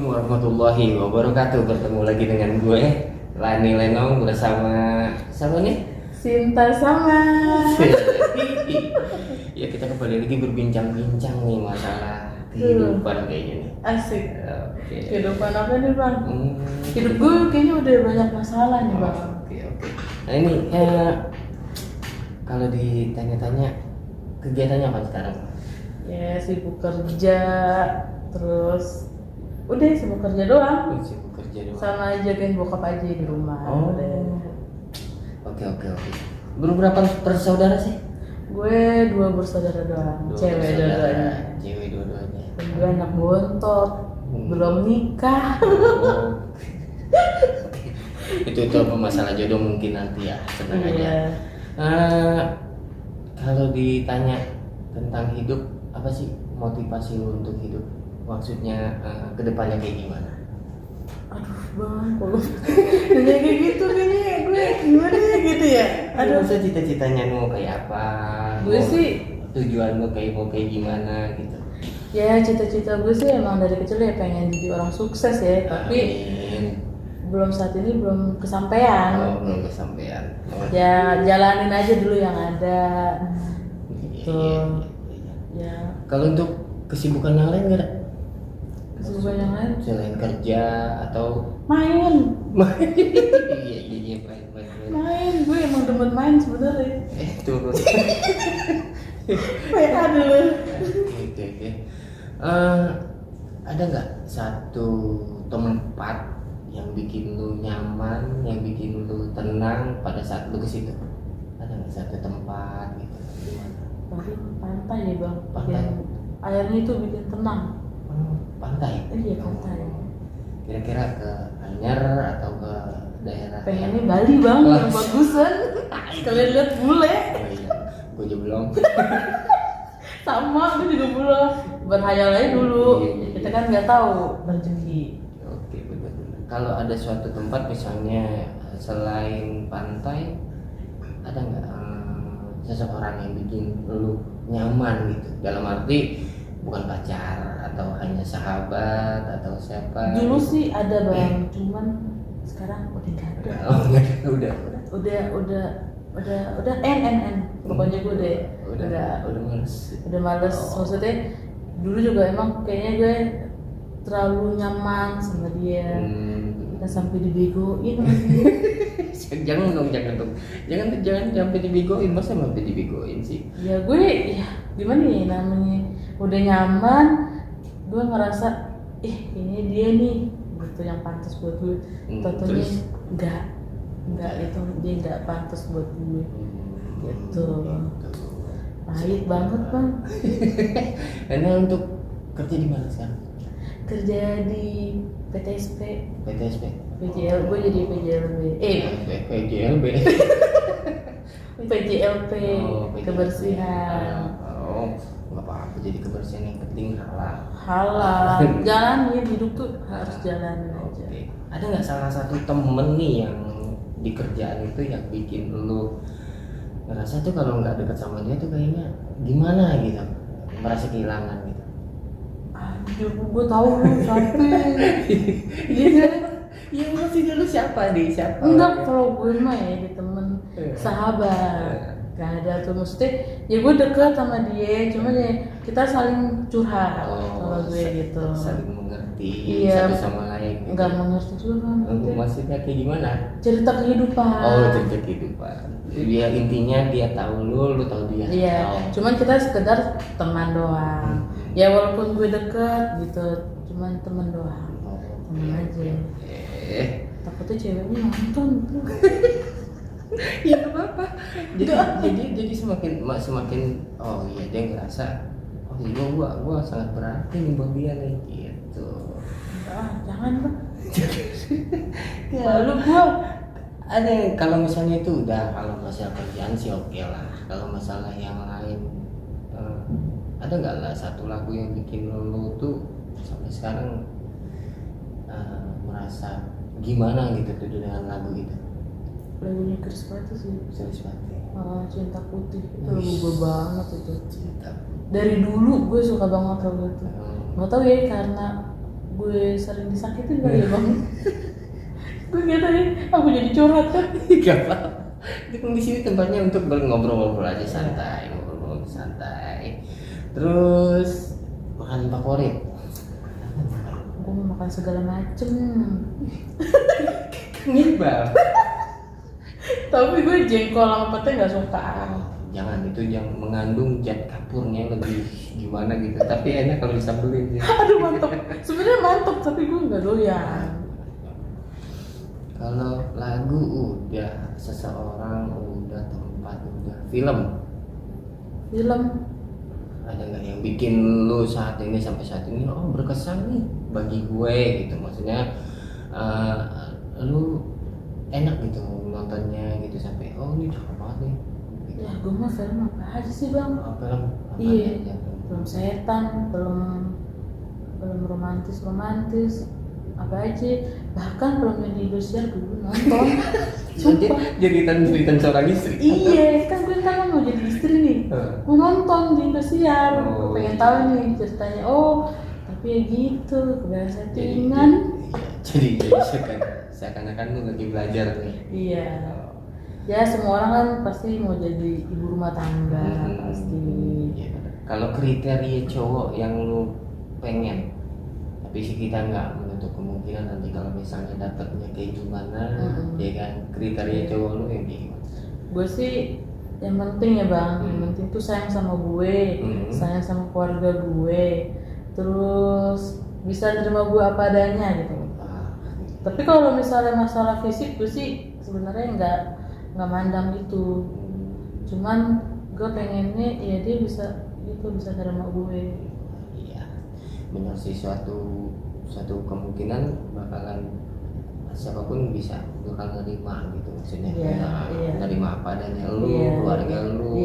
warahmatullahi wabarakatuh. Bertemu lagi dengan gue Lani Lenong bersama siapa nih? Sinta sama. Ya kita kembali lagi berbincang-bincang nih masalah kehidupan kayaknya nih. Asik. Oke. Kehidupan apa nih bang? Hidup gue kayaknya udah banyak masalah nih bang. Oke. Nah ini kalau ditanya-tanya kegiatannya apa sekarang? Ya sibuk kerja, terus udah sibuk kerja doang. Sibuk kerja doang. Sama jagain bokap aja di rumah. Udah. Oke. Berapa bersaudara sih? Gue 2 bersaudara doang, cewek dua-duanya. Cewek dua-duanya. Dan gue anak bontot, belum nikah. Itu apa masalah jodoh mungkin nanti ya, tenang aja. Kalau ditanya tentang hidup, apa sih motivasi lu untuk hidup? Maksudnya kedepannya kayak gimana? Aduh bang, kalau nanya kayak gitu kayaknya gue gimana ya gitu ya. Aduh, masa cita-citanya mau kayak apa? Gue sih tujuan lu mau kayak gimana gitu. Ya cita-cita gue sih emang dari kecil ya pengen jadi orang sukses ya, tapi belum saat ini belum kesampaian. Belum kesampaian. Ya jalanin aja dulu yang ada. Gitu. Ya. Kalau untuk kesibukan yang lain gak ada? Kesibukan yang lain? Selain kerja atau main. Iya main. Main, gue emang demen main sebenarnya. Turun. PA dulu. Oke. Ada nggak satu tempat yang bikin lu nyaman, yang bikin lu tenang pada saat lu ke situ? Ada nggak satu tempat gitu? Gimana? Paling pantai ya bang. Pantai. Airnya itu bikin tenang. Pantai? Iya pantai. Kira-kira ke Anyar atau ke daerah? Pengennya Bali bang, yang bagusan. Kalian lihat bule. Oh iya, gue juga belum. Sama, gue juga belum. Berhayal aja dulu. Iya. Kita kan nggak tahu rezeki. Oke, betul. Kalau ada suatu tempat misalnya selain pantai, ada nggak seseorang yang bikin lu nyaman gitu? Dalam arti bukan pacar atau hanya sahabat atau siapa? Dulu sih ada bang, cuman sekarang udah nggak ada. Udah N. Pokoknya gue udah males. Udah males. Maksudnya dulu juga emang kayaknya gue terlalu nyaman sama dia. Kita sampai dibegoin. jangan sampai dibegoin. Masa sampai dibegoin sih? Ya gue gimana ya namanya, udah nyaman, gue ngerasa ini dia nih gitu yang pantas buat gue. Tentunya enggak itu dia nggak pantas buat gue gitu. Pahit banget bang. Karena untuk kerja di mana sekarang? Kerja di PTSP. PJL, gue jadi PJLB. PJLB. PJLP, kebersihan. Nggak apa-apa jadi kebersihan, yang penting halal. Jalanin hidup tuh harus jalanin aja. Ada nggak salah satu temen nih yang di kerjaan itu yang bikin lu ngerasa tuh kalau nggak dekat sama dia tuh kayaknya gimana gitu, merasa kehilangan gitu? Aduh, gue tahu lu siapa. Iya masih dulu siapa? Enggak, kalau gue mah ya di temen sahabat. Gak ada tuh, maksudnya ya gue dekat sama dia, cuma ya kita saling curhat kalau gue gitu. Saling mengerti satu sama lain gitu. Enggak mengerti juga kan. Maksudnya kayak gimana? Cerita kehidupan. Cerita kehidupan. Dia intinya dia tahu lu tahu dia. Iya, cuman kita sekedar teman doang. Ya walaupun gue deket gitu, cuman teman doang. Teman aja. Takutnya ceweknya nonton tuh. Ya nggak apa-apa. Jadi semakin oh iya dia ngerasa oh iya gua sangat berarti nih buat dia nih gitu. Jangan bang. Lalu gua ada kalau misalnya itu udah, kalau masalah kerjaan sih oke lah. Kalau masalah yang lain ada nggak lah satu lagu yang bikin lu tuh sampai sekarang merasa gimana gitu tuh dengan lagu itu? Lagunya Krispati sih. Krispati. Cinta Putih itu lagu gue banget itu. Cinta. Dari dulu gue suka banget lagu itu. Nggak tahu ya karena gue sering disakitin kali ya bang. Gue nggak tahu ya, aku jadi curhat kan. Gak apa-apa. Di sini tempatnya untuk ngobrol-ngobrol aja santai, ngobrol santai. Terus makan favorit. Gue mau makan segala macem. Ngibal. Tapi gue jengkol sama pete nggak suka. Jangan, itu yang mengandung zat kapurnya lebih gimana gitu. Tapi enak kalau disambelin sih. Aduh mantap. Sebenarnya mantap tapi gue nggak doyan. Kalau lagu udah, seseorang udah, tempat udah, film ada nggak yang bikin lu saat ini sampai saat ini berkesan nih bagi gue gitu, maksudnya lu enak gitu nontonnya gitu sampai ini cakep banget nih gitu. Ya gue mah film apa aja sih bang? Film apa Iya. aja? Belum setan, belum romantis, apa aja. Bahkan belum yang di Indosiar dulu nonton. Sumpah. Jadi seorang istri. Iya, kan gue ntar mau jadi istri nih. Mau nonton di Indosiar. Oh. Pengen tahu nih ceritanya. Tapi ya gitu, kebiasaan settingan. Jadi seakan-akan lu lagi belajar nih. Iya. Ya semua orang kan pasti mau jadi ibu rumah tangga pasti. Ya, kalau kriteria cowok yang lu pengen, tapi sih kita nggak menutup kemungkinan nanti kalau misalnya dapetnya kayak gimana, ya kan, kriteria cowok lu yang kayak gimana? Gue sih yang penting ya bang, yang penting tuh sayang sama gue, sayang sama keluarga gue, terus bisa nerima gue apa adanya gitu. Tapi kalau misalnya masalah fisik gue sih sebenarnya nggak mandang itu, cuman gue pengennya ya dia bisa nerima gue. Iya, benar sih, suatu kemungkinan bakalan siapapun bisa bakal nerima gitu, maksudnya nerima apa adanya lu, keluarga lu,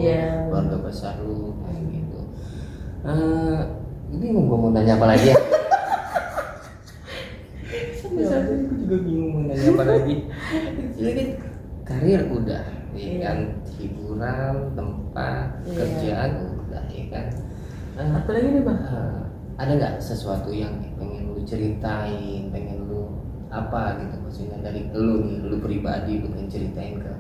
keluarga besar lu kayak gitu. Bingung gue mau nanya apa lagi ya. Sampai aku juga bingung mau nanya apa lagi. Jadi karir udah, ya kan, hiburan, tempat, kerjaan udah, ya kan. Apa lagi nih bang? Ada nggak sesuatu yang pengen lu ceritain, pengen lu apa gitu, maksudnya dari lu nih, lu pribadi, lu pengen ceritain ke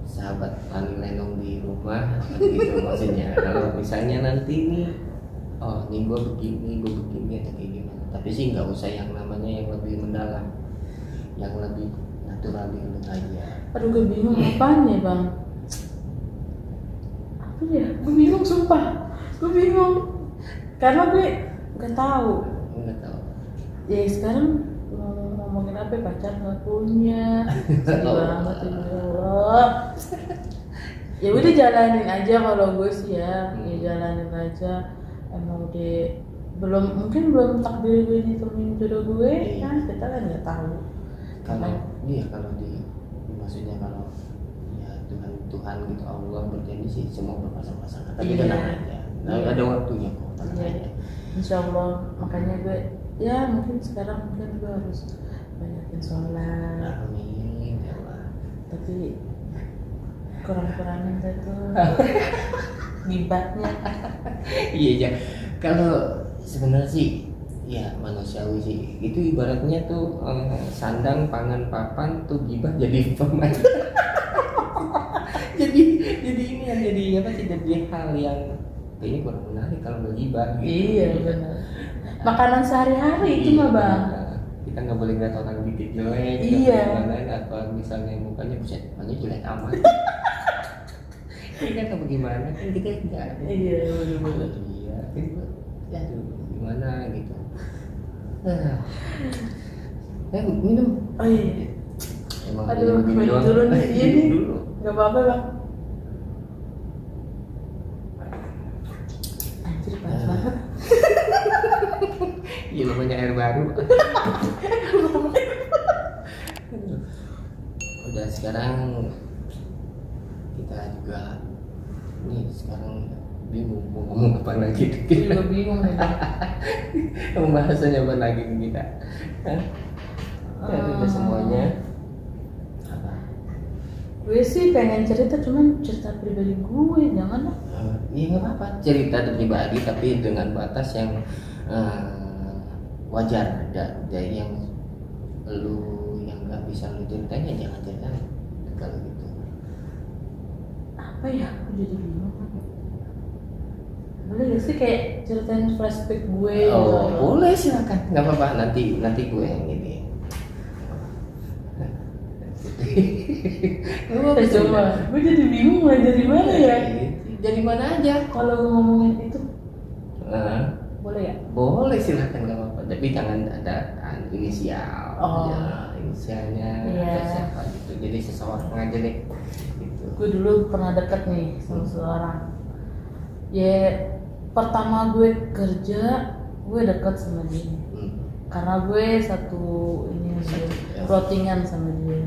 sahabat Lani Lenong di rumah gitu, maksudnya kalau misalnya nanti nih, nih gue begini atau kayak gimana, tapi sih nggak usah yang namanya yang lebih mendalam, yang lebih natural dulu aja. Aduh gue bingung apaan ya bang? Apa ya? Gue bingung sumpah, karena gue nggak tahu. Ya sekarang ngomongin apa, pacar nggak punya, sedih banget ini ya Allah. Ya udah jalanin aja kalau gue sih ya jalanin aja. Emang udah belum takdir gue ditemuin jodoh gue kan, kita kan nggak tahu. Kalau maksudnya kalau ya Tuhan gitu, Allah berjanji sih semua berpasang-pasangan, tapi tenang aja, ada waktunya kok, tenang aja. Insya Allah, makanya gue ya mungkin sekarang gue harus banyakin sholat. Amin ya Allah. Tapi kurang-kurangin tuh gibahnya. Iya, kalau sebenarnya sih ya manusiawi sih, itu ibaratnya tuh sandang pangan papan tuh gibah jadi pemain. jadi ini yang jadi apa sih, jadi hal yang kayaknya kurang menarik kalau bergibah gitu. Iya benar. Makanan sehari-hari itu mah bang. Kita nggak boleh ngeliat orang dikit jelek, gimana, atau misalnya mukanya buset, mukanya jelek amat. Ini kan apa gimana kan kita enggak. Iya benar. Iya, ya gimana gitu. Minum. Oh iya. Emang Aduh, minum dulu nih. Iya nih. Gak apa-apa bang. Anjir panas banget. Iya, namanya air baru. Udah, sekarang kita juga nih sekarang bingung mau ngomong apa lagi. Juga bingung nih bang. Pembahasannya apa lagi kita? Udah semuanya. Apa? Gue sih pengen cerita, cuman cerita pribadi gue, jangan lah. Iya nggak apa-apa, cerita pribadi tapi dengan batas yang wajar dari yang nggak bisa lu ceritain ya jangan ceritain kalau gitu. Apa ya, aku jadi bingung. Boleh gak sih kayak ceritain flashback gue? Boleh silakan, nggak apa-apa, nanti gue yang ini. Coba, gue jadi bingung mulai dari mana ya? Dari mana aja kalau ngomongin itu. Boleh ya? Boleh silakan, nggak apa-apa, tapi jangan ada inisial. Ya, inisialnya atau siapa gitu, jadi seseorang aja deh gitu. Gue dulu pernah deket nih sama seseorang. Ya pertama gue kerja gue deket sama dia karena gue satu ini plottingan sama dia.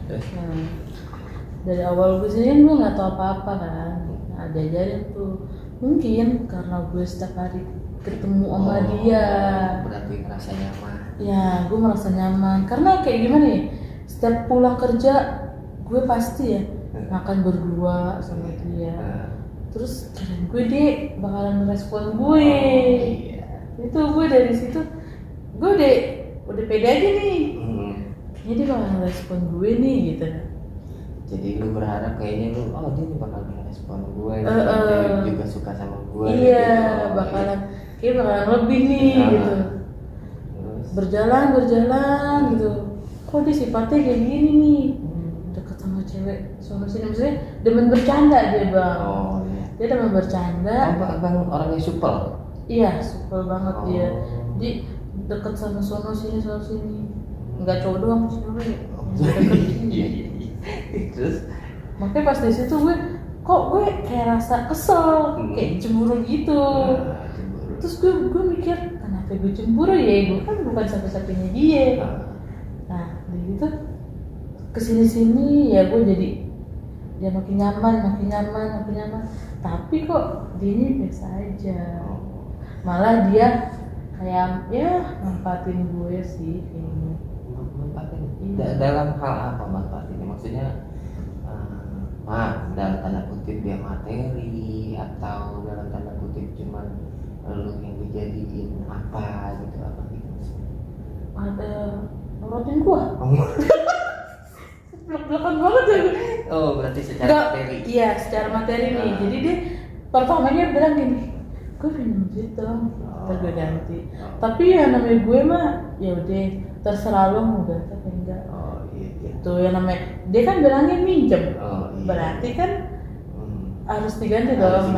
Nah, dari awal gue sendiri gue nggak tahu apa-apa kan. Nah, diajarin tuh, mungkin karena gue setiap hari ketemu sama dia. Berarti merasa nyaman. Ya, gue merasa nyaman karena kayak gimana ya? Setiap pulang kerja gue pasti ya makan berdua sama dia. Terus kirain gue deh bakalan respon gue. Itu gue dari situ gue udah pede aja nih. Kayaknya dia bakalan respon gue nih gitu. Jadi lu berharap kayaknya lu dia bakal respon gue, dia juga suka sama gue. Iya, gitu. bakalan lebih nih gitu. Berjalan gitu. Kok dia sifatnya kayak gini nih? Deket sama cewek sama sini, maksudnya demen bercanda dia bang. Dia demen bercanda. Abang orangnya supel. Iya, supel banget dia. Dia deket sama sono sini. Enggak cowok doang, cewek. Iya. Terus makanya pas di situ gue kayak rasa kesel, kayak cemburu gitu. Terus gue mikir, kenapa gue cemburu ya? Gue kan bukan satu-satunya dia. Nah, dari gitu kesini ya gue jadi dia makin nyaman. Tapi kok dia ini biasa aja. Malah dia kayak ya manfaatin gue sih kayaknya. Manfaatin? Dalam hal apa manfaatinnya? Maksudnya dalam tanda kutip dia materi atau dalam tanda kutip cuman lu yang dijadiin apa gitu ada ngorotin gua. Belak-belakan banget ya. Berarti secara materi. Iya, secara materi nih. Jadi dia pertamanya bilang gini, gue pengen duit dong, ntar gue ganti. Tapi ya namanya gue mah ya udah terserah lo mau ganti apa enggak. Itu yang namanya dia kan bilangnya minjem. Berarti kan harus diganti dong.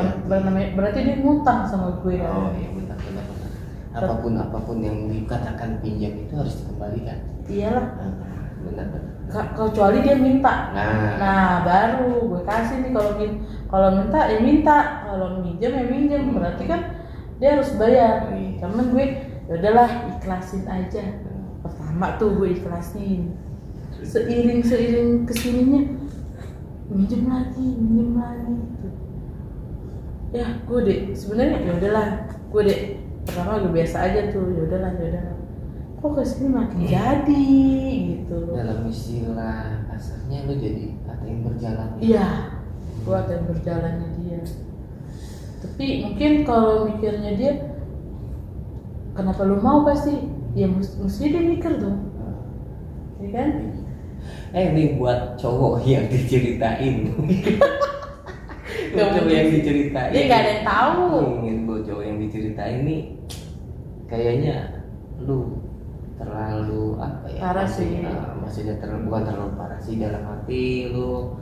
Berarti dia ngutang sama gue kan. Iya benar. Apapun yang dikatakan pinjam itu harus dikembalikan. Iyalah. Benar. Kecuali dia minta. Nah baru gue kasih nih. Kalau minta ya minta, kalau minjem ya minjem. Berarti kan dia harus bayar. Cuman gue ya udahlah ikhlasin aja. Pertama tuh gue ikhlasin. Seiring kesininya minjem lagi gitu. Ya gue deh sebenarnya ya udahlah, gue deh pertama gue biasa aja tuh, ya udahlah. Kok kesini makin jadi gitu. Dalam istilah kasarnya lu jadi ATM berjalan. Iya, gue ATM berjalannya dia. Tapi mungkin kalau mikirnya dia, kenapa lu mau pasti, ya mesti dia mikir dong, ya kan? Ini buat cowok yang diceritain. Cowok yang diceritain. Dia nggak ada yang tahu. Buat cowok yang diceritain nih, kayaknya lu terlalu apa ya? Parah sih. Maksudnya bukan terlalu parah sih, dalam hati lu.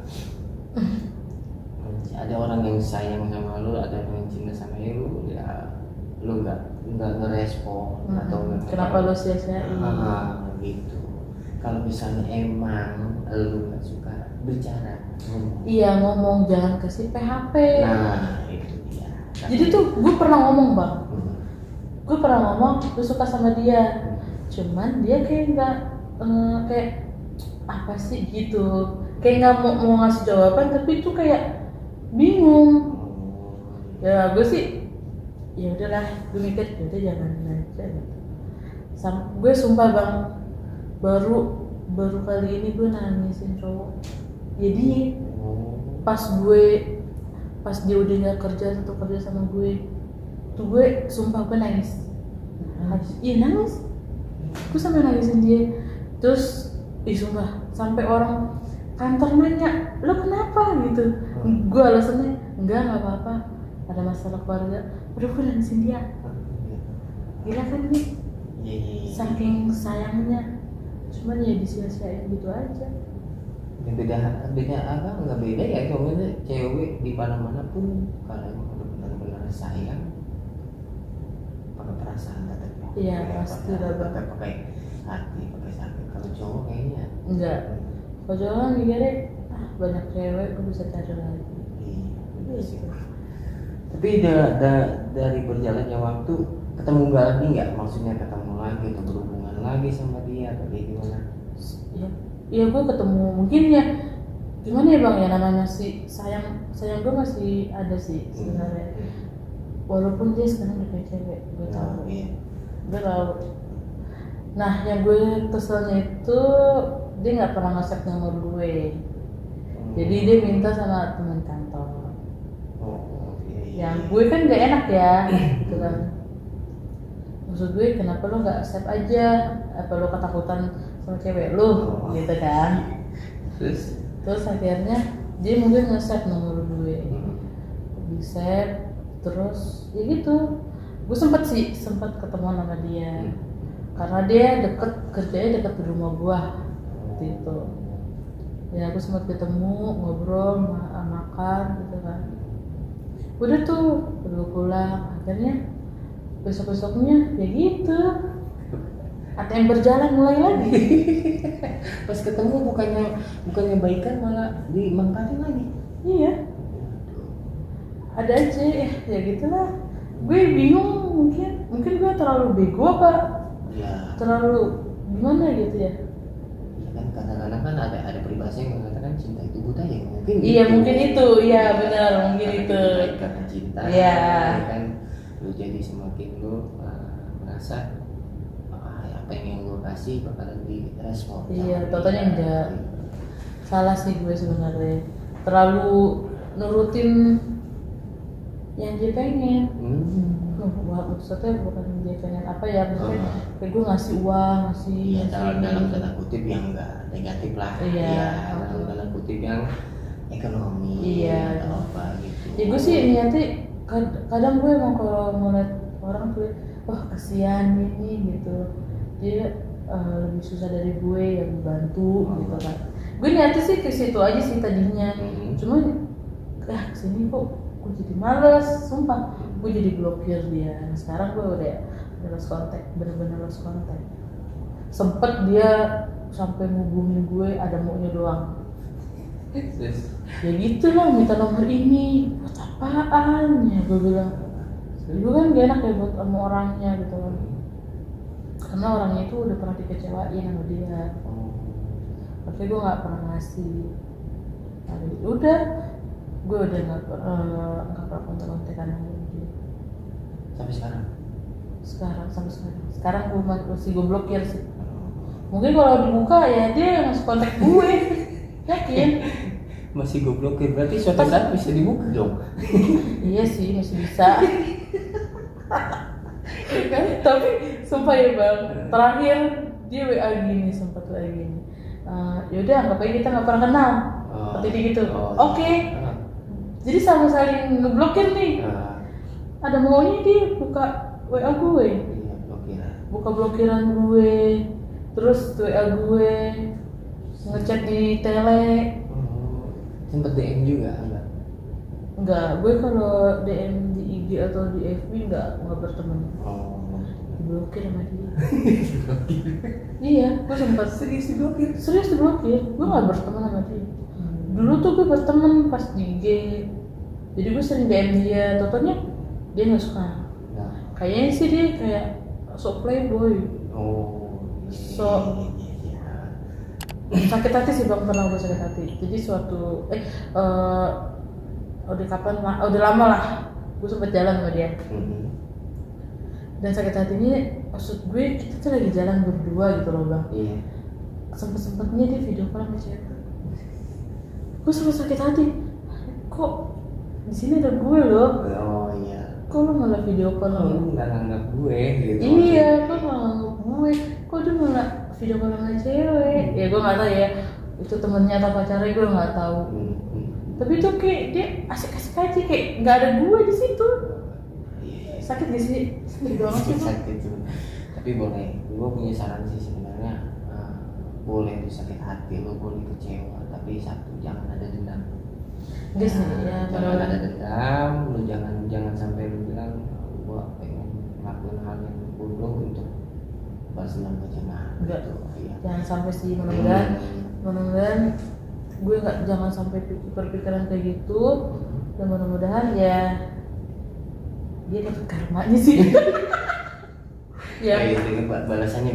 Ada orang yang sayang sama lu, ada orang yang cinta sama lu, ya lu nggak ngerespon atau kenapa lu sia-siain? Gitu. Kalau misalnya emang lu nggak suka bicara, ngomong jangan kasih PHP. Nah itu dia. Jadi tuh gue pernah ngomong bang, gue pernah ngomong gue suka sama dia, cuman dia kayak nggak kayak apa sih gitu, kayak nggak mau ngasih jawaban, tapi itu kayak bingung. Ya gue sih ya udahlah, gue mikir udah jangan aja gitu. Gue sumpah bang, baru kali ini gue nangisin cowok. Jadi pas dia udah nggak kerja sama gue tuh, gue sumpah gue nangis Iya nangis. Gue sampai nangisin dia. Terus, sumpah, sampai orang kantor nanya, lo kenapa gitu? Gue alasannya, enggak apa-apa, ada masalah keluarga. Udah gue nangisin dia. Gila kan nih? Saking sayangnya. Cuman ya disia-siain gitu aja. Beda apa? Nggak beda ya, soalnya cewek di mana-mana pun kalau emang udah benar-benar sayang, pakai perasaan tetap. Iya pasti lah bang. Pakai hati, pakai sakit. Kalau cowok kayaknya enggak. Kalau cowok kan mikirnya banyak cewek, gue bisa cari lagi. Iya sih. Tapi dari berjalannya waktu ketemu lagi nggak? Maksudnya ketemu lagi atau berhubungan lagi sama dia atau kayak gimana? Iya gue ketemu mungkin ya. Gimana ya bang ya, namanya masih sayang gue masih ada sih sebenarnya. Walaupun dia sekarang udah kayak cewek, gue tahu. Gue tahu. Nah yang gue keselnya itu dia nggak pernah nge-save nomor gue. Jadi dia minta sama teman kantor. Yang gue kan nggak enak ya, gitu kan. Maksud gue kenapa lo nggak save aja? Apa lo ketakutan sama cewek lo, gitu kan? Terus akhirnya dia mungkin nge-save nomor gue, di save. Terus ya gitu. Gue sempat ketemu sama dia. Karena dia kerjanya deket di rumah gua waktu itu. Ya aku sempat ketemu, ngobrol, makan gitu kan. Udah tuh, pulang. Akhirnya besok-besoknya ya gitu. ATM berjalan mulai lagi. Pas ketemu bukannya baikan malah dimangkalin lagi. Iya. Ada aja ya gitulah. Gue bingung, mungkin gue terlalu bego apa? Ya. Terlalu gimana gitu ya? Ya kan kadang-kadang kan ada peribahasa yang mengatakan cinta itu buta ya mungkin. Iya gitu. Mungkin itu, iya benar mungkin karena itu. Karena cinta. Iya. Kan lu jadi semakin lu merasa apa yang lu kasih bakalan direspon. Iya, totalnya enggak. Salah sih gue sebenarnya. Terlalu nurutin yang dia pengen. Maksudnya bukan dia pengen apa ya, maksudnya kayak gue ngasih uang, ya, dalam tanda kutip yang enggak negatif lah. Iya. Ya, dalam tanda kutip yang ekonomi. Iya. Atau apa gitu. Ya gue sih niatnya kadang gue emang kalau ngeliat orang tuh, wah kasihan ini gitu, dia lebih susah dari gue yang bantu gitu kan. Gue niatnya sih ke situ aja sih tadinya. Cuman kesini kok gue jadi males, sumpah gue jadi blokir dia. Nah, sekarang gue udah lost kontak, bener-bener lost kontak. Sempet dia sampai ngubungin gue, ada maunya doang. Ya gitu lah, minta nomor ini buat apaan ya, gue bilang. Gue kan gak enak ya buat sama orangnya gitu kan. Karena orangnya itu udah pernah dikecewain sama dia. Tapi gue gak pernah ngasih. Nah, udah gue udah nggak pernah kontak-kontakan sama dia sampai sekarang. Sekarang gue masih gue blokir sih. Mungkin kalau dibuka ya dia masih kontak gue. Yakin? Masih gue blokir, berarti suatu saat bisa dibuka dong. Iya sih masih bisa. Kan? Tapi sumpah ya bang, terakhir dia WA gini, sempat WA gini. Yaudah anggap aja kita nggak pernah kenal. Seperti gitu. Oke. Jadi sama saling ngeblokir nih. Ada maunya dia buka WA gue. Iya, buka blokiran gue. Terus WA gue, ngechat di tele. Sempet DM juga Enggak, gue kalau DM di IG atau di FB enggak berteman. Diblokir sama dia. Iya, gue sempat serius diblokir. Gue nggak berteman sama dia. Dulu tuh gue berteman pas di IG. Jadi gue sering DM dia, totalnya dia nggak suka. Kayaknya sih dia kayak sok playboy. Sakit hati sih bang, pernah gue sakit hati. Jadi suatu udah lama lah gue sempet jalan sama dia. Dan sakit hatinya, maksud gue kita tuh lagi jalan berdua gitu loh bang. Sempet-sempetnya dia video call sama cewek. Gue sempet sakit hati. Kok di sini ada gue loh? Kok lo malah video call? Lo nggak nganggap gue gitu? Iya, video call sama cewek. Ya gue nggak tahu ya itu temennya atau pacarnya, gue nggak tahu. Tapi tuh kayak dia asik-asik aja, kayak nggak ada gue di situ. Sakit gak sih? Sakit banget sih. Sakit tuh. Tapi boleh, gue punya saran sih sebenarnya. Boleh tuh sakit hati, lo boleh kecewa, tapi satu, jangan ada dendam. Enggak sih, ya Jangan ada dendam, lu jangan sampai lu bilang gua pengen ngelakuin hal yang bodoh untuk balas dendam ke jemaah. Enggak, Iya. jangan sampai sih, mudah-mudahan gue nggak, jangan sampai berpikiran kayak gitu. Dan mudah-mudahan ya dia dapat karmanya sih. Ya, itu balasannya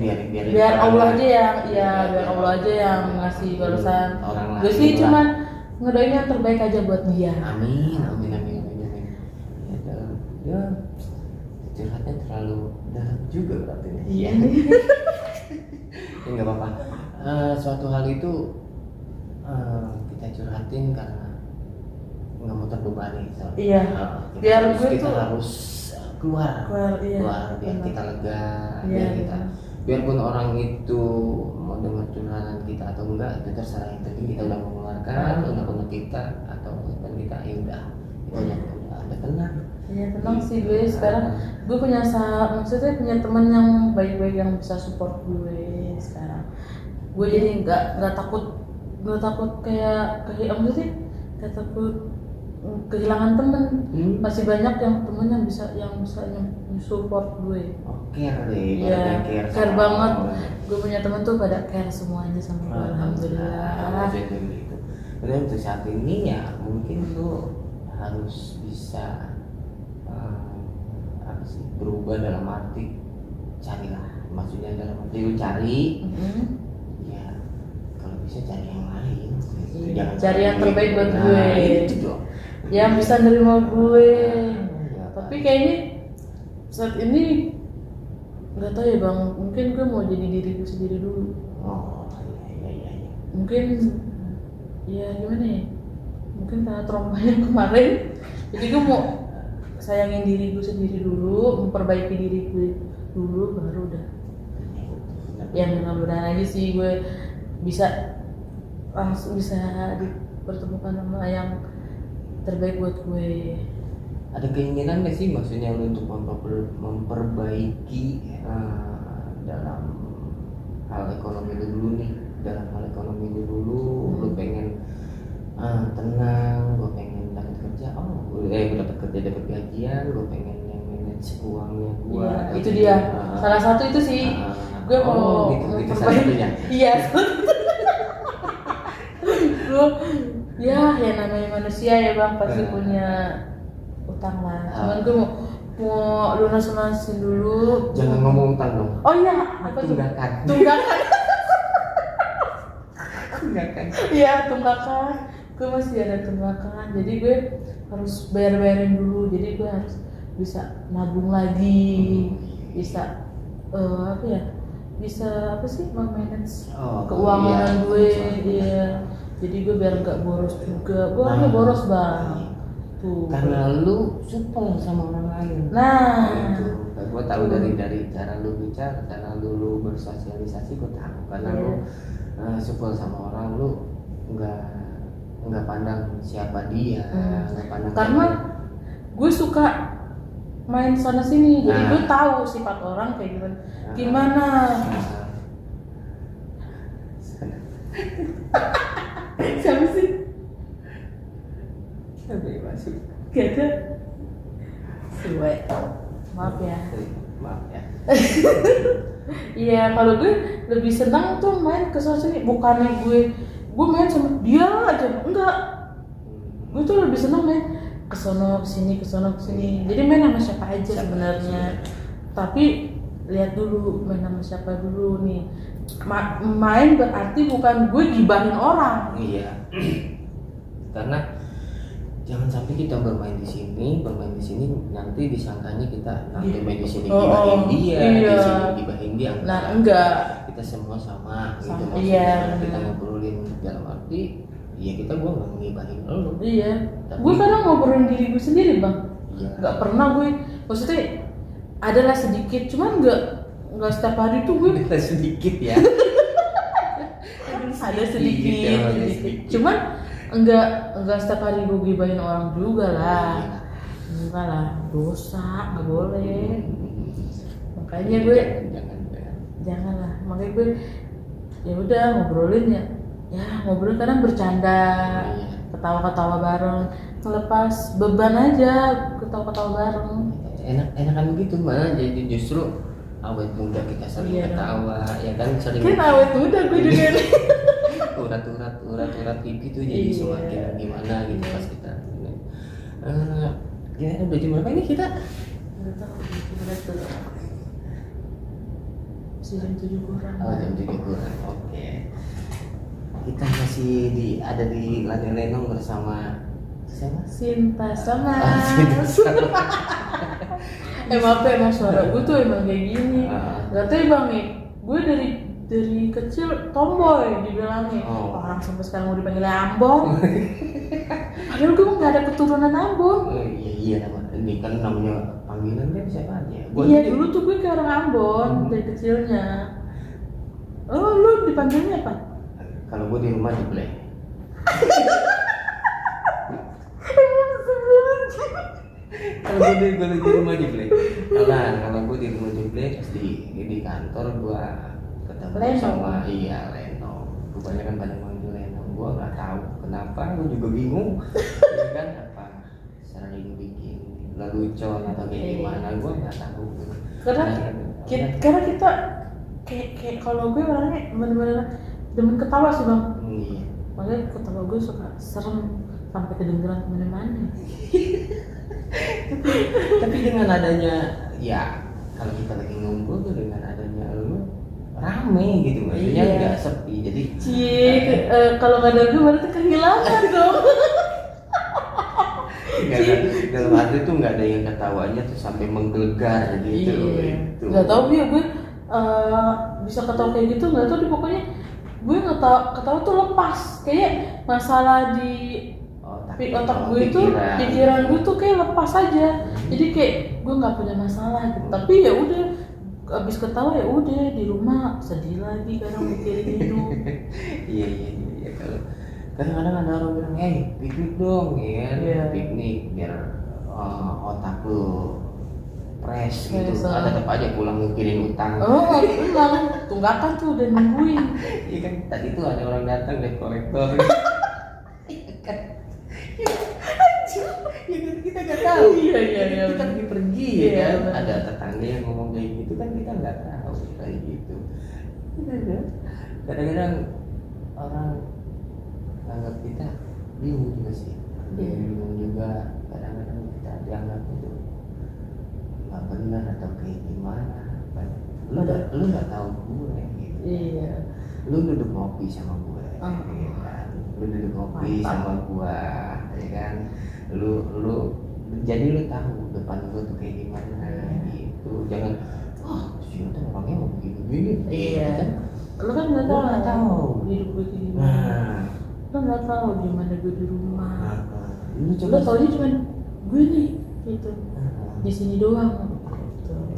biar Allah aja yang, ya biar Allah aja yang ngasih balasan. Orang Gue sih cuman ngedoain yang terbaik aja buat dia. Amin. Ya, curhatnya terlalu dalam juga berarti. Iya. Ya nggak apa-apa. Suatu hal itu kita curhatin karena nggak mau terbebani. Iya. Biar gue kita tuh harus keluar biar kita lega, biarpun orang itu mau dengar curhatan kita atau enggak itu terserah, yang penting kita udah mengeluarkan unek-unek kita atau dan kita ya udah tenang. Iya tenang sih gue sekarang. Gue maksudnya punya teman yang baik-baik yang bisa support gue sekarang. Gue jadi nggak takut kayak apa sih, nggak takut kehilangan temen. Masih banyak yang temen yang bisa support gue. Care banget. Gue punya temen tuh pada care semuanya sama gue. Alhamdulillah. Benar, untuk saat ini ya mungkin lu harus bisa berubah dalam arti carilah, maksudnya dalam arti lu cari. Ya kalau bisa cari yang lain. Jangan cari yang terbaik buat gue. Itu yang bisa nerima gue. Tapi kayaknya saat ini nggak tahu ya bang, mungkin gue mau jadi diri gue sendiri dulu. Iya. Mungkin ya gimana ya, mungkin karena trauma yang kemarin, jadi gue mau sayangin diri gue sendiri dulu, memperbaiki diri gue dulu, baru udah. Yang mudah-mudahan aja sih gue langsung bisa dipertemukan sama yang terbaik buat gue. Ada keinginan nggak sih maksudnya lu untuk memperbaiki dalam hal ekonomi lu dulu nih? Dalam hal ekonomi lu dulu, lu pengen tenang, lu pengen dapat kerja, dapat kerja, dapat gajian, lu pengen yang manage uangnya gua. Iya, itu dia. Salah satu itu sih. Gue mau gitu satunya. Iya. Gue ya namanya manusia ya bang, pasti punya utang lah. Cuman gue mau lunasin dulu. Jangan ngomong utang dong. Oh iya, apa tuh? Tunggakan. Iya, tunggakan. Gue masih ada tunggakan. Jadi gue harus bayarin dulu. Jadi gue harus bisa nabung lagi, bisa bisa apa sih, manage keuangan gue. Iya. Jadi gue biar nggak boros juga. Gue hanya boros bang. Tuh. Karena lu supel sama orang lain. Nah. Gue tahu dari cara lu bicara, cara lu bersosialisasi, gue tahu. Karena lu supel sama orang, lu nggak pandang siapa dia, nggak pandang. Karena gue suka main sana sini, jadi gue tahu sifat orang kayak gimana. Siapa sih? Siapa yang masuk? Gak ada. Suwe. Maaf ya. Iya, kalau gue lebih senang tuh main ke sini. Bukannya gue main sama dia aja, enggak. Gue tuh lebih senang main ke sono kesini. Jadi main sama siapa aja sebenarnya. Tapi lihat dulu main sama siapa dulu nih. Main berarti bukan gue gibahin orang. Iya. Karena jangan sampai kita bermain di sini nanti disangkanya kita nanti main di sini gibahin dia, di sini gibahin dia. Nah, enggak. Kita semua sama gitu maksudnya. Iya, kita ngobrolin dalam arti gua enggak ngibahin lo. Iya. Gue kadang ngobrolin diri gue sendiri, Bang. Iya. Enggak pernah gue, maksudnya adalah sedikit, cuman enggak setiap hari tuh gue sedikit ya. ada sedikit. Cuman enggak setiap hari gue gibahin orang juga lah. Enggak lah, dosa, nggak boleh. Makanya gue jangan lah. Makanya gue ya udah ngobrolin ya ngobrol kadang bercanda, ketawa-ketawa bareng, ngelepas beban aja, ketawa-ketawa bareng. Enakan begitu mah, jadi justru awet muda kita sering ketawa, ya kan sering. Kan awet muda gue juga nih. urat pipi tuh jadi semakin gimana gitu pas kita. Ya udah jam berapa ini kita? Nggak tahu, berapa? Masih jam 7 kurang. Oh jam 7 kurang, oke. Kita masih ada di Ladang Lenong bersama siapa? Sinta sama. Maaf emang suara gue tuh emang kayak gini. Gak tau bang nih, gue dari kecil tomboy dibilangnya. Orang sampai sekarang mau dipanggil Ambon. Padahal gue nggak ada keturunan Ambon. Iya ini kan namanya panggilan kan siapa aja. Iya dulu tuh gue kayak orang Ambon dari kecilnya. Oh lu dipanggilnya apa? Kalau gue di rumah Jeblek. Kalau gue di rumah Jeblek. Kalau gue di rumah Jeblek di kantor gue ketemu sama Leno. Kebanyakan pada manggil Leno. Gue nggak tahu kenapa. Gue juga bingung. Ya kan apa sering bikin lelucon atau kayak gimana. Gue nggak tahu. Karena kita kayak kalau gue orangnya bener-bener demen ketawa sih bang. Iya. Makanya ketawa gue suka serem sampai kedengeran kemana-mana. Tapi dengan adanya ya kalau kita lagi ngumpul tuh dengan adanya lu rame gitu maksudnya nggak sepi jadi. Kalau nggak ada gue berarti kehilangan dong. Dalam hati tuh nggak ada yang ketawanya tuh sampai menggelegar gitu. Nggak tahu ya gue bisa ketawa kayak gitu nggak tahu deh pokoknya. Gue ketawa tuh lepas kayak masalah di otak gue itu pikiran gue tuh kayak lepas aja. Jadi kayak gue nggak punya masalah gitu. Tapi ya udah abis ketawa ya udah di rumah sedih lagi kadang mikirin hidup. Iya kalau kadang-kadang ada orang bilang piknik dong ya piknik biar otak lu fresh gitu. Ada tetap aja pulang mikirin utang. Pulang tunggakan tuh udah nungguin. Iya kan tadi tuh ada orang datang deh kolektor. Kita nggak tahu. Iya. Kita pergi ya kan. Ada tetangga yang ngomong kayak gitu kan kita nggak tahu kayak gitu. Kadang-kadang orang anggap kita bingung juga sih. Bingung juga kadang-kadang kita dianggap itu nggak benar atau kayak gimana. Lu nggak tahu gue gitu. Iya. Lu duduk ngopi sama gue. Ya kan? Lu duduk ngopi sama gue, ya kan? Lu jadi lu tahu depan gue tuh kayak gimana gitu. Jangan si tuh orangnya mau begini-begini. Iya. Kan? Lu kan nggak tahu hidup gue kayak gimana. Lu nggak tahu gimana gue di rumah. Lu taunya cuma gue nih gitu. Di sini doang.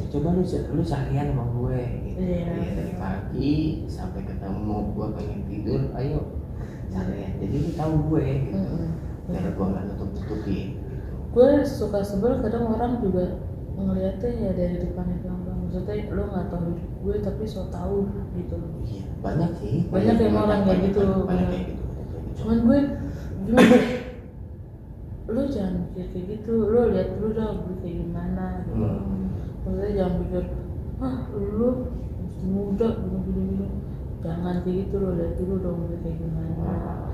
Coba lu seharian sama gue gitu. Dari pagi sampai ketemu gue pengen tidur ayo seharian jadi lu tahu gue gitu. Biar gue nggak tutupin gitu. Gue suka sebel kadang orang juga ngeliatnya ya dari depannya doang. Maksudnya lu nggak tahu hidup gue tapi so tahu gitu. Iya banyak sih. Banyak yang orang kayak gitu. Banyak kayak gitu. Cuman gue gimana? Lu jangan pikir kayak gitu. Lu lihat dulu dah gue kayak gimana gitu. Maksudnya jangan pikir lu masih muda gini. Jangan kayak gitu, lo lihat dulu dong gue kayak gimana.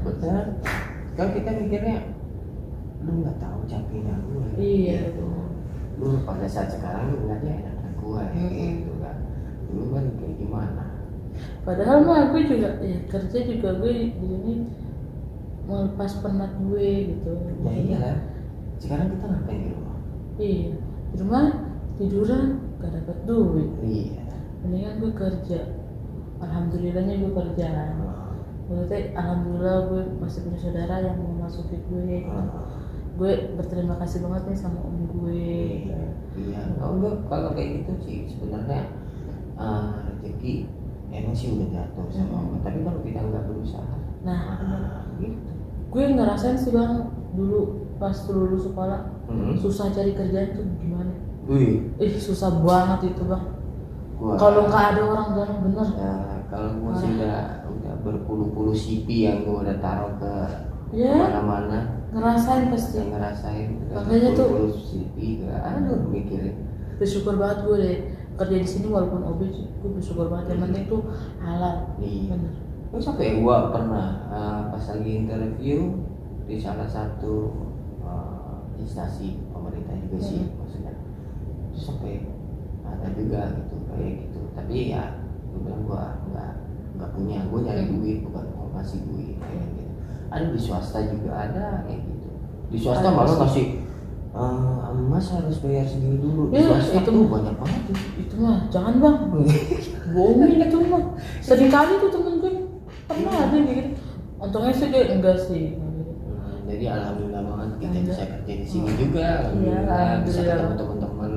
Betul. Kalau kita mikirnya lu nggak tahu capeknya gue. Iya. Gitu. Lu pada saat sekarang lu nggak ada anak gue gitu kan. Dulu kan kayak gimana? Padahal mah gue juga kerja juga gue di sini melepas penat gue gitu. Ya iyalah. Sekarang kita ngapain di rumah? Iya. Di rumah tiduran gak dapat duit. Iya. Mendingan gue kerja. Alhamdulillahnya gue kerja. Maksudnya alhamdulillah gue masih punya saudara yang mau masuki gue. Gue berterima kasih banget nih sama om gue. Iya. Kalau kayak gitu sih sebenarnya rezeki emang pengen sih udah jatuh sama obat, tapi kalau kita nggak berusaha, Nah, gitu. gue ngerasain sih bang, dulu pas lulus sekolah susah cari kerjaan tuh gimana? Susah banget itu bang. Kalau nggak ada orang dalam bener. Ya, kalau gue sih udah berpuluh-puluh CV yang gue udah taruh ke mana-mana. Ngerasain pasti. Ngerasain. Makanya tuh. Berpuluh CV gak ada mikirin. Bersyukur banget gue deh kerja di sini walaupun OB, gue bersyukur banget. Yang penting tuh halal. Iya. Bener. Terus sampai gue pernah pas lagi interview di salah satu instansi pemerintah juga sih maksudnya. Terus sampai ada juga gitu kayak gitu. Tapi ya gue bilang gue nggak punya, gue nyari duit bukan mau ngasih duit kayak gitu. Ada di swasta juga ada kayak gitu. Di swasta malah ngasih Mas harus bayar segini dulu. Di swasta itu banyak banget tuh. Itu mah jangan bang, bohongin itu mah. Sering kali tuh temen gue pernah ada gitu. Untungnya sih dia enggak sih. Jadi alhamdulillah banget kita bisa kerja di sini juga. Alhamdulillah bisa ketemu teman-teman.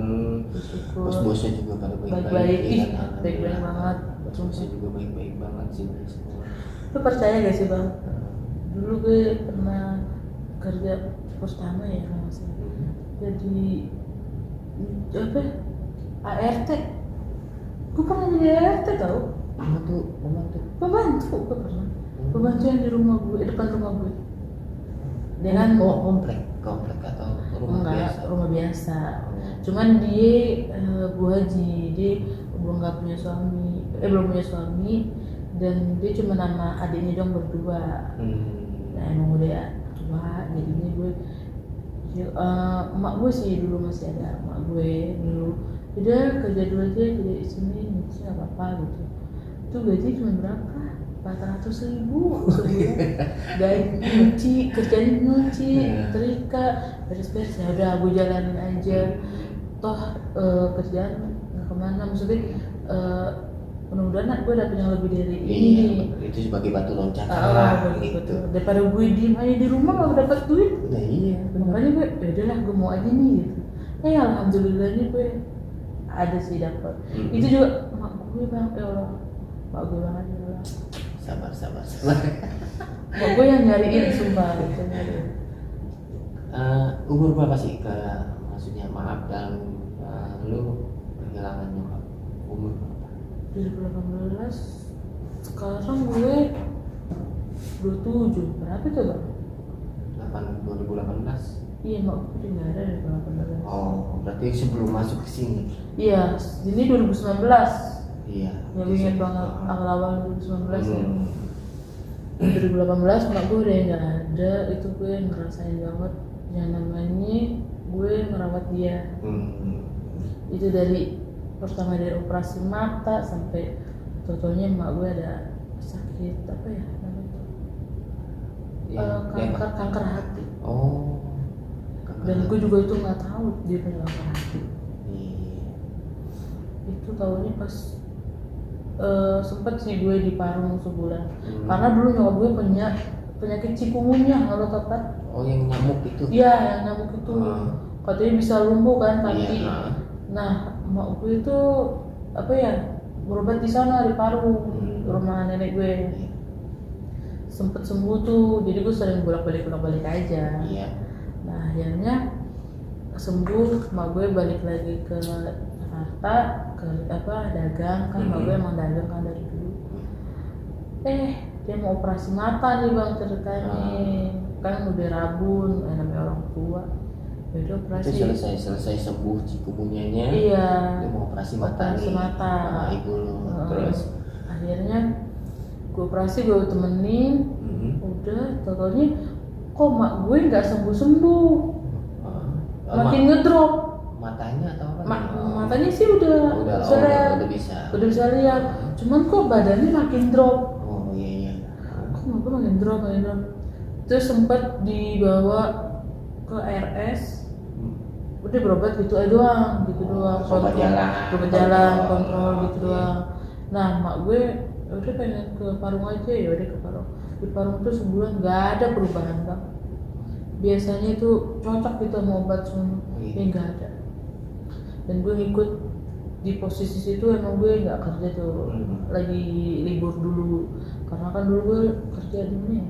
Bos-bosnya juga pada baik-baik. Baik-baik banget. Bosnya juga baik-baik banget sih semua. Lu percaya gak sih bang? Dulu gue pernah kerja pertama ya kalau nggak salah. Jadi apa? ART. Gue pernah jadi ART tau? Pembantu. Gue pernah. Pembantu yang di rumah gue, depan rumah gue. Dengan komplek atau rumah biasa. Cuman dia Bu Haji, dia belum punya suami dan dia cuma nama adiknya dong berdua. Nah emang udah tua, jadinya gue emak gue sih dulu masih ada, emak gue dulu udah kerja dulu aja kerja di sini nggak apa-apa gitu. Itu gaji cuma berapa? 400.000 sebulan. Gaji kerjanya nyuci, trika, beres-beres ya udah gue jalanin aja. Toh kerjaan nggak kemana, maksudnya mudah-mudahan gue dapet yang lebih dari ini. Itu sebagai batu loncatan gitu. Daripada gue diem aja di rumah gak dapet duit. Nah iya. Makanya gue yaudahlah gue mau aja nih gitu. Alhamdulillahnya gue ada sih dapet. Itu juga mak gue bang, ya Allah, mak gue banget ya Allah. Sabar. Mak gue yang nyariin sumpah gitu nyariin. Umur berapa sih maksudnya maaf dalam lu kehilangan nyokap, umur berapa? 2018 sekarang gue 27 berapa tuh bang? 2018. Iya mak gue nggak ada dari 2018. Oh berarti sebelum masuk ke sini? Iya ini 2019. Iya. Yang ingat banget awal 2019 ya. 2018 mak gue udah nggak ada, itu gue ngerasain banget yang namanya gue merawat dia. Itu dari pertama dari operasi mata sampai totalnya mak gue ada sakit apa ya namanya kanker hati. Dan gue juga itu nggak tahu dia punya kanker hati. Itu tahunya pas sempet sih gue di Parung sebulan. Karena dulu nyokap gue punya penyakit cikungunya kalau tepat. Yang nyamuk itu? Iya yang nyamuk itu. Katanya bisa lumpuh kan kaki. Nah mak gue itu berobat di sana di Parung, rumah nenek gue. Sempet sembuh tuh, jadi gue sering bolak-balik aja. Iya. Nah akhirnya sembuh, mak gue balik lagi ke Jakarta ke dagang kan, mak gue emang dagang kan dari dulu. Dia mau operasi mata nih bang ceritanya, kan udah rabun, namanya orang tua. Udah operasi. Itu selesai sembuh cikungunyanya. Iya. Dia mau operasi mata nih. Sama ibu lu. Terus akhirnya gue operasi, gue temenin. Udah totalnya kok mak gue nggak sembuh. Makin ngedrop. Matanya atau apa? Matanya sih udah bisa lihat. Cuman kok badannya makin drop. Oh iya. Kok mak gue makin drop. Terus sempat dibawa ke RS. Udah berobat gitu doang. Obat jalan, kontrol gitu doang. Nah mak gue udah pengen ke Parung aja, ya udah ke Parung. Di Parung tuh sebulan nggak ada perubahan bang. Biasanya itu cocok gitu sama obat semua, nggak ada. Dan gue ngikut di posisi situ emang gue nggak kerja tuh, lagi libur dulu karena kan dulu gue kerja di mana ya?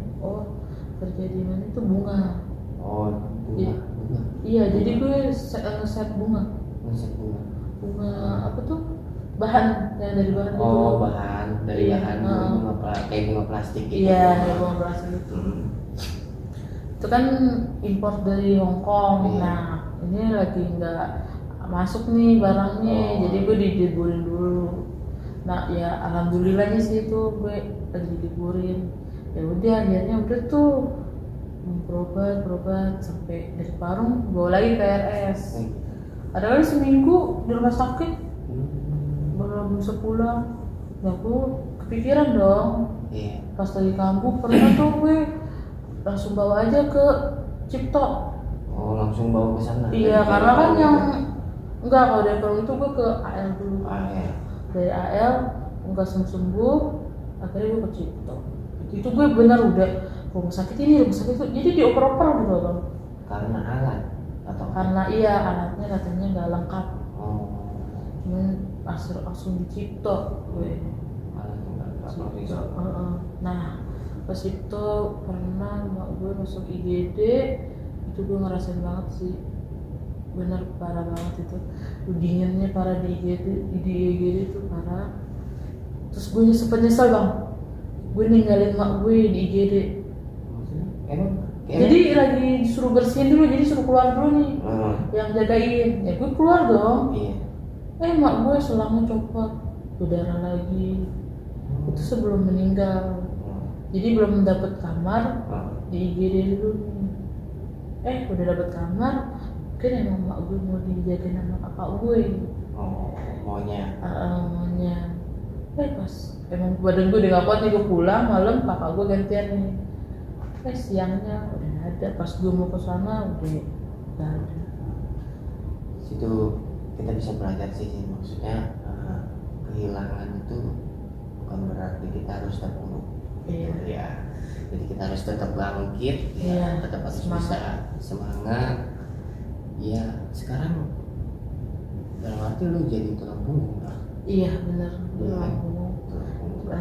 Kerja di mana itu bunga. Bunga. Iya, jadi gue nge-set bunga. Bunga apa tuh? Bahan yang dari bahan itu. Bahan dari bahan kayak bunga plastik gitu. Iya, kayak bunga plastik itu. Itu kan impor dari Hong Kong. Nah, ini lagi nggak masuk nih barangnya, jadi gue diliburin dulu. Nah ya alhamdulillahnya sih itu gue lagi diliburin. Ya udah akhirnya udah tuh berobat sampai dari Parung bawa lagi ke RS. Ada kali seminggu di rumah sakit belum bisa pulang. Nah gue kepikiran dong. Pas lagi kambuh pernah tuh gue langsung bawa aja ke Cipto. Langsung bawa ke sana. Iya, karena kan yang enggak, kalau dari Parung itu gue ke AL dulu. Dari AL enggak sembuh, akhirnya gue ke Cipto. Itu gue benar udah rumah sakit itu, jadi dioper-oper gitu loh. Karena alat atau karena alatnya katanya nggak lengkap. Cuman langsung di Cipto gue. Nah pas itu pernah gue masuk IGD, itu gue ngerasain banget sih, bener parah banget itu, dinginnya parah di IGD itu parah. Terus gue nyesel bang, gue ninggalin mak gue di IGD. Jadi lagi disuruh bersihin dulu, jadi suruh keluar dulu nih yang jagain, ya gue keluar dong. Mak gue selangnya copot, berdarah lagi. Itu sebelum meninggal. Jadi belum dapat kamar di IGD dulu nih. Udah dapat kamar, kan emang mak gue mau dijagain sama kakak gue. Maunya. Pas emang badan gue udah gak kuat nih, gue pulang malam, kakak gue gantian nih. Siangnya udah gak ada, pas gue mau ke sana udah gak ada. Situ kita bisa belajar sih, maksudnya kehilangan itu bukan berarti kita harus terpuruk. Ya, jadi kita harus tetap bangkit, tetap harus bisa semangat. Ya sekarang dalam arti lu jadi tulang punggung lah. Iya benar, tulang punggung.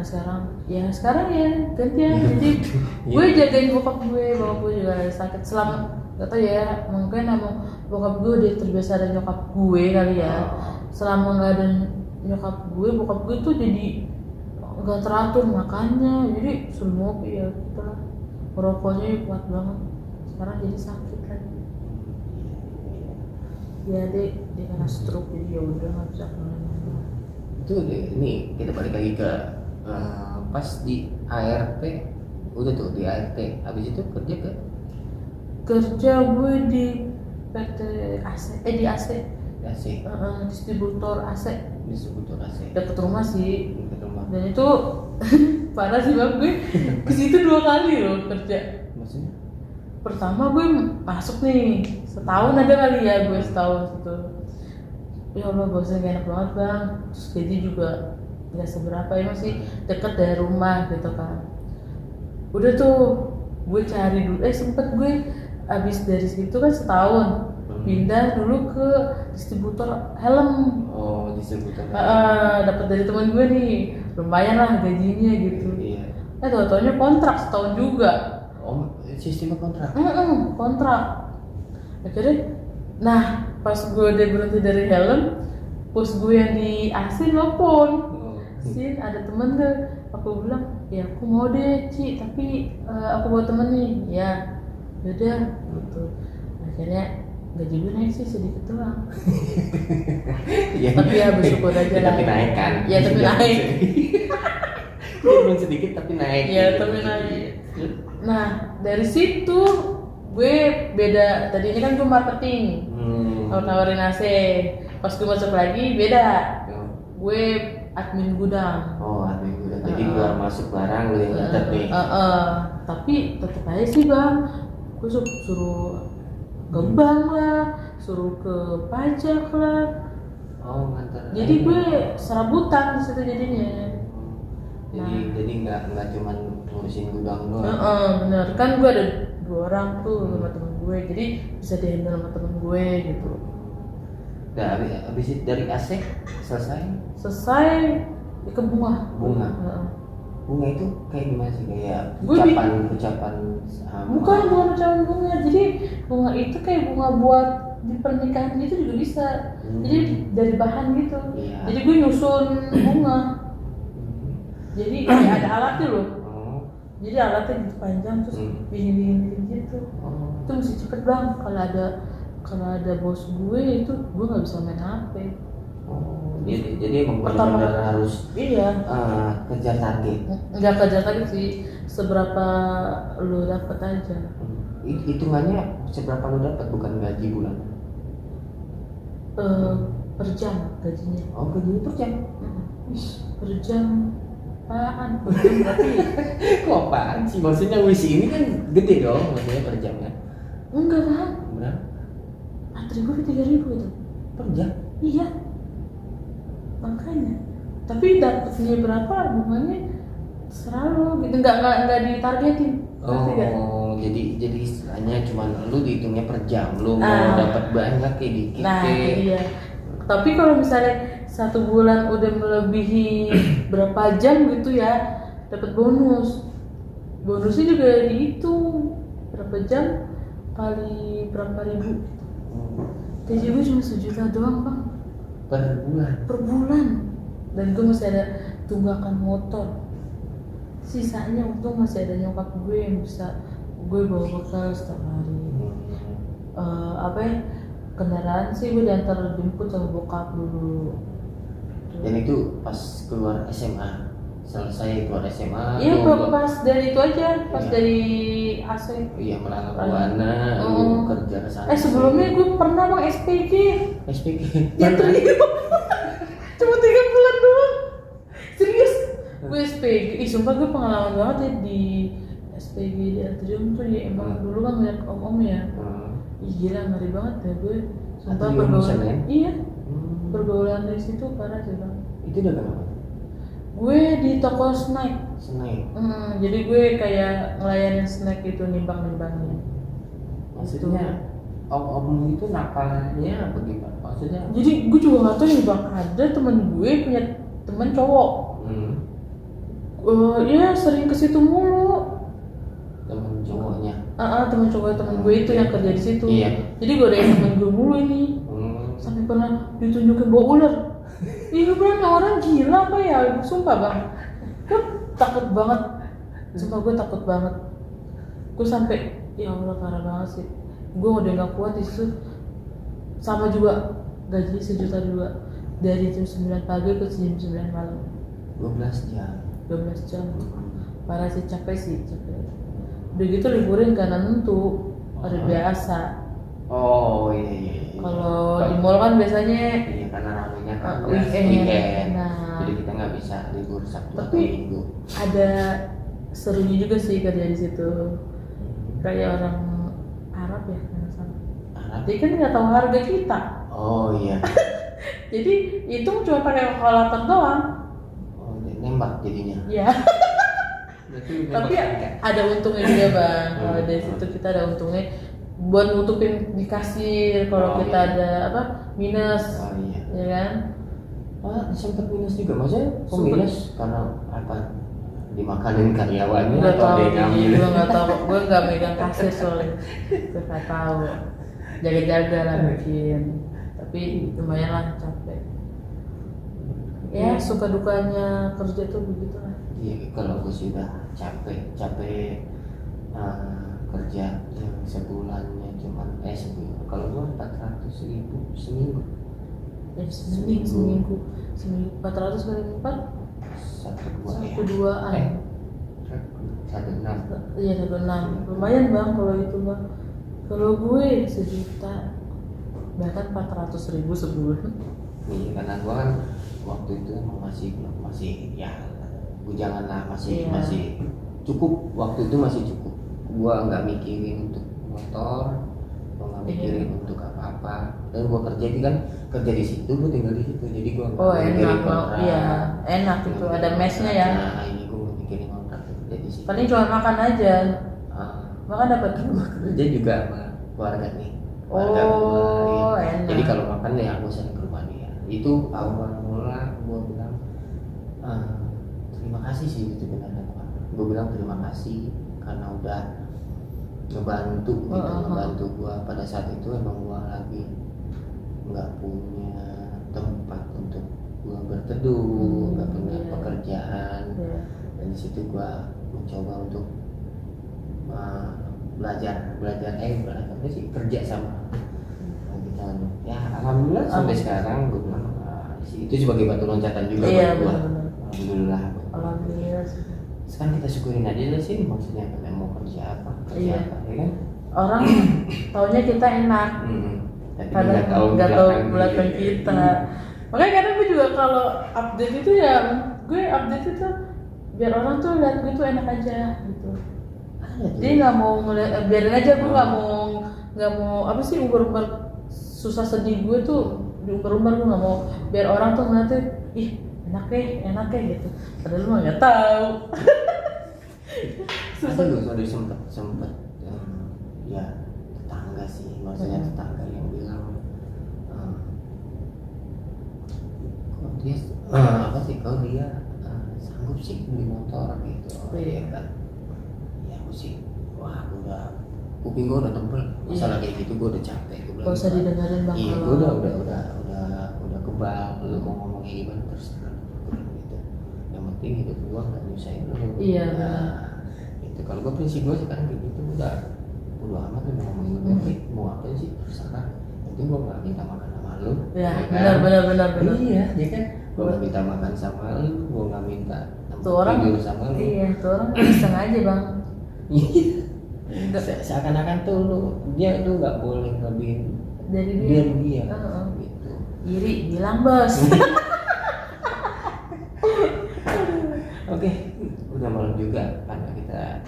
Sekarang ya gantian. Jadi gue jagain bokap gue juga lagi sakit selama gak tau ya, mungkin emang bokap gue udah terbiasa ada nyokap gue kali ya. Selama gak ada nyokap gue, bokap gue tuh jadi nggak teratur makannya, jadi semua ya kita merokoknya kuat banget. Sekarang jadi sakit lagi. Ya dia kena stroke, jadi ya udah nggak bisa kemana-mana. Itu ini kita balik lagi ke pas di ART, udah tuh di ART, habis itu kerja gue di PT AC, di AC. Distributor AC. Deket rumah sih. Dan itu parah sih bang, gue kesitu 2 kali loh kerja. Maksudnya? Pertama gue masuk nih, setahun ada kali ya gue setahun situ. Ya Allah bosnya gak enak banget bang. Terus gaji juga gak seberapa, ya masih deket dari rumah gitu kan. Udah tuh gue cari dulu, sempet gue abis dari situ kan setahun pindah dulu ke distributor helm. Distributor. Dapat dari teman gue nih, lumayan lah gajinya gitu. Tau-taunya kontrak setahun juga. Sistemnya kontrak. Kontrak. Akhirnya, nah pas gue udah berhenti dari helm, bos gue yang di AC nelfon. Sin, ada temen gak? Aku bilang, ya aku mau deh Ci, tapi aku bawa temen nih. Ya, yaudah gitu. Akhirnya gaji gue naik sih sedikit doang. Tapi ya bersyukur aja lah. Tapi naik kan? Ya tapi naik. Belum sedikit tapi naik. Ya tapi naik. Nah dari situ gue beda. Tadinya kan gue marketing, nawarin AC. Pas gue masuk lagi beda. Gue admin gudang. Admin gudang. Jadi keluar masuk barang lu yang ngetet nih. Tapi tetap aja sih bang, gue suruh ke bank lah, suruh ke pajak lah. Ngantar. Jadi gue serabutan di situ jadinya. Jadi nggak cuma ngurusin gudang doang. Bener, kan gue ada 2 orang tuh sama temen gue, jadi bisa dihandle sama temen gue gitu. Udah habis itu dari AC Selesai ke bunga. Bunga. Heeh. Bunga itu kayak gimana sih, kayak Gue ucapan bukan ucapan bunga, jadi bunga itu kayak bunga buat di pernikahan gitu juga bisa. Jadi dari bahan gitu. Iya. Jadi gue nyusun bunga. Jadi kayak ada alatnya loh. Jadi alatnya gitu panjang terus dingin gitu. Itu mesti cepet bang. Kalau ada bos gue itu gue nggak bisa main HP. Jadi emang benar-benar harus kejar target. Nggak kejar target sih, seberapa lo dapet aja. Hitungannya seberapa lo dapat, bukan gaji bulan. Per jam gajinya. Oh, gajinya per jam. Per jam. Apaan? Per jam berarti? Kok apaan sih? Maksudnya wisi ini kan gede dong, maksudnya per jamnya. Enggak bang. Berapa? 4.000 ke 3.000 itu. Per jam? Iya. Makanya. Tapi dapetnya berapa bunganya selalu gitu, nggak ditargetin. Oh, jadi istilahnya cuma lu dihitungnya per jam, lu mau dapat banyak kayak dikit. Nah, iya. Tapi kalau misalnya 1 bulan udah melebihi berapa jam gitu ya, dapat bonus. Bonusnya juga dihitung berapa jam kali berapa ribu. Gaji gue cuma 1 juta doang bang. Per bulan. Dan gue masih ada tunggakan motor. Sisanya untung masih ada nyokap gue yang bisa gue bawa bekal setiap hari. Kendaraan sih gue diantar jemput sama bokap dulu. Dan itu pas keluar SMA, selesai keluar SMA. Iya, pas dari itu aja, pas dari AC. Iya, melangkah buana, lu kerja kesana. Sebelumnya gue pernah bang SPG. Ya cuma 3 bulan doang. Serius, gue SPG. Sumpah gue pengalaman banget ya di SPG di Atrium tuh ya, emang dulu kan banyak om-om ya. Ih gila, ngeri banget ya gue. Sumpah pergaulan. Iya. Pergaulan dari situ parah sih bang. Itu udah kenapa? Gue di toko snack. Jadi gue kayak ngelayanin snack itu, nimbang-nimbangnya. Maksudnya om-om itu nakalnya apa gimana? Maksudnya? Jadi gue juga nggak tahu ya bang, ada temen gue punya temen cowok. Ya sering ke situ mulu. Temen cowoknya? Temen cowok temen gue itu yang kerja di situ. Iya. Jadi gue ada temen gue mulu ini. Sampai pernah ditunjukin bawa ular. Iya bener, orang gila apa ya? Sumpah bang, gue takut banget. Sumpah gue takut banget. Gue sampai ya Allah parah banget sih. Gue udah nggak kuat di situ. Sama juga gaji 1 juta juga, dari jam 9 pagi ke jam 9 malam. 12 jam. Parah sih, capek. Udah gitu liburin karena nentu, hari biasa. Oh iya. Kalau di mall kan biasanya karena ramenya kan weekend. Jadi kita nggak bisa libur Sabtu atau Tapi Minggu. ada serunya juga sih kerja di situ. Kayak orang Arab ya, Arab? Dia kan nggak tahu harga kita. Oh iya. Jadi itu cuma pakai kalkulator doang. Oh, nembak jadinya. Iya. Tapi ada untungnya juga bang. Kalau dari situ kita ada untungnya buat nutupin di kasir kalau kita ada minus. Oh iya. Ya kan? Sempat minus juga, maksudnya kok minus karena apa? Dimakanin karyawannya Nggak atau tahu, dia ngambil? gue nggak tahu, gue nggak megang kasir soalnya, gue nggak tahu. Jaga-jaga lah mungkin, tapi lumayan lah capek. Ya suka dukanya kerja tuh begitu lah. Iya, kalau gue sih udah capek kerja yang sebulannya cuman sebulan. Kalau gue 400.000 seminggu. Seminggu 400 kali 4 1,2 1,6. Iya 1,6. Lumayan bang kalau itu bang. Kalau gue 1 juta, bahkan 400.000 sebulan. Iya, karena gue kan waktu itu masih ya bujangan lah, masih cukup, waktu itu masih cukup. Gue nggak mikirin untuk motor, gue nggak mikirin untuk apa-apa. Dan gue kerja di situ, gue tinggal di situ, jadi gue nggak mikirin kontrak. Iya enak itu, ada mesnya ya. Nah ini gue mikirin kontrak, kerja di situ. Paling cuma makan aja. Makan dapat. Kerja juga sama keluarga nih. keluarga gua ya. Enak. Jadi kalau makan ya aku sering ke rumah dia. Itu awal mula gua bilang terima kasih sih itu benar Pak. Gua bilang terima kasih karena udah ngebantu gitu, ngebantu gua pada saat itu emang gua lagi nggak punya tempat untuk gua berteduh, nggak punya pekerjaan. Dan di situ gua mencoba untuk belajar apa sih, kerja sama kita. Ya alhamdulillah sampai sekarang gue bilang itu sebagai batu loncatan juga buat gue. Alhamdulillah. Sekarang kita syukurin aja lah sih, maksudnya kalian mau kerja apa ya kan. Orang taunya kita enak, kadang nggak tahu belakang kita. Makanya kadang gue juga kalau update itu ya gue update itu biar orang tuh lihat gue tuh enak aja gitu. Dia nggak mau ngeliat, biarin aja, gue nggak mau apa sih umbar-umbar susah sedih gue tuh diumbar-umbar, gue nggak mau biar orang tuh ngeliatnya ih enak ya gitu, padahal mah nggak tahu. Ada loh sempet ya tetangga sih, maksudnya tetangga yang bilang kok dia apa sih kalau dia sanggup sih beli motor gitu, ya kan. Sih, wah udah kuping gue udah tebel masalah kayak gitu, gue udah capek. Gue gak usah didengarin bang. Iya, gue udah kebal. Lu mau ngomong kayak gimana terserah gitu. Yang penting hidup gue nggak nyusahin lu. Iya. Itu kalau gue prinsip gue sekarang kayak gitu udah amat lu mau ngomongin gue mau apa sih terserah. Nanti gue nggak minta makan sama lu. Ya benar. Iya, ya kan. Gue nggak minta makan sama lu, gue nggak minta tuh orang tidur sama lu. Iya, tuh orang iseng aja bang. Seakan-akan tuh dia tuh nggak boleh lebih dari dia. Gitu. Iri bilang bos. Oke, udah malam juga karena kita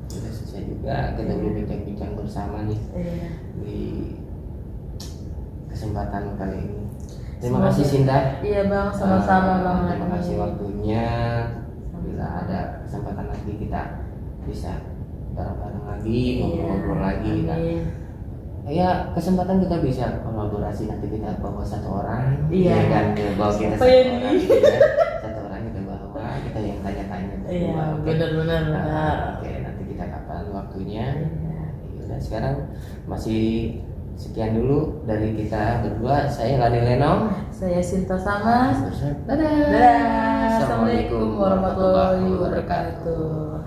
sudah selesai juga, kita udah bincang-bincang bersama nih di kesempatan kali ini. Terima kasih Sinta. Iya bang, sama-sama bang. Terima kasih waktunya. Bila ada kesempatan lagi kita bisa bareng-bareng lagi, ngobrol-ngobrol lagi kita. Ya kesempatan kita bisa kolaborasi, nanti kita bawa satu orang, kan bawa kita satu orang, satu orang kita bawa, kita yang tanya-tanya. Iya benar. Oke, nanti kita kapan waktunya. Udah sekarang masih sekian dulu dari kita berdua. Saya Lani Lenong, saya Sinta Samas. Dadah. Assalamualaikum warahmatullahi wabarakatuh.